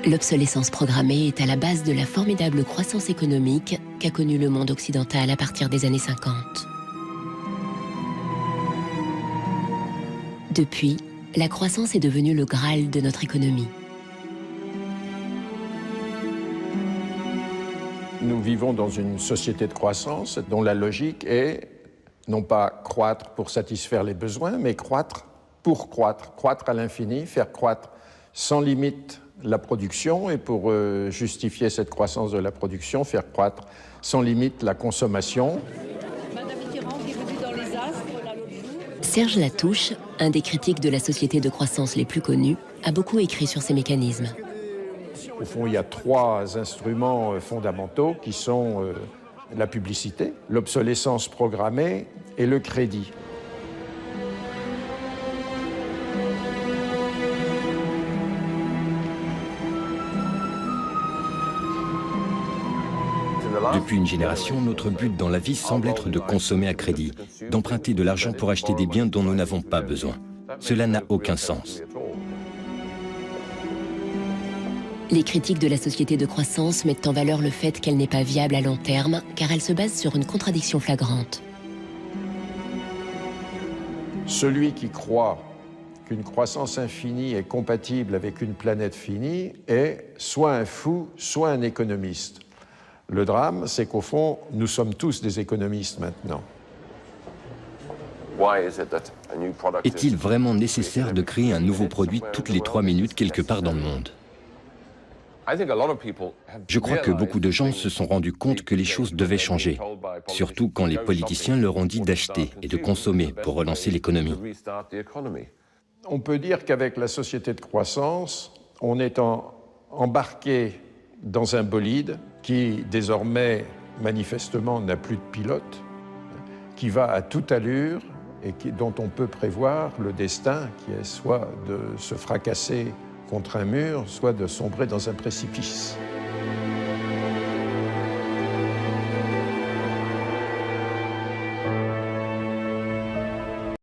L'obsolescence programmée est à la base de la formidable croissance économique qu'a connue le monde occidental à partir des années 50. Depuis, la croissance est devenue le Graal de notre économie. Nous vivons dans une société de croissance dont la logique est non pas croître pour satisfaire les besoins, mais croître pour croître, croître à l'infini, faire croître sans limite la production et pour justifier cette croissance de la production, faire croître sans limite la consommation. Serge Latouche, un des critiques de la société de croissance les plus connus, a beaucoup écrit sur ces mécanismes. Au fond, il y a trois instruments fondamentaux qui sont la publicité, l'obsolescence programmée et le crédit. Depuis une génération, notre but dans la vie semble être de consommer à crédit, d'emprunter de l'argent pour acheter des biens dont nous n'avons pas besoin. Cela n'a aucun sens. Les critiques de la société de croissance mettent en valeur le fait qu'elle n'est pas viable à long terme, car elle se base sur une contradiction flagrante. Celui qui croit qu'une croissance infinie est compatible avec une planète finie est soit un fou, soit un économiste. Le drame, c'est qu'au fond, nous sommes tous des économistes maintenant. Est-il vraiment nécessaire de créer un nouveau produit toutes les 3 minutes quelque part dans le monde? Je crois que beaucoup de gens se sont rendus compte que les choses devaient changer, surtout quand les politiciens leur ont dit d'acheter et de consommer pour relancer l'économie. On peut dire qu'avec la société de croissance, on est embarqué dans un bolide qui, désormais, manifestement, n'a plus de pilote, qui va à toute allure et dont on peut prévoir le destin, qui est soit de se fracasser contre un mur, soit de sombrer dans un précipice.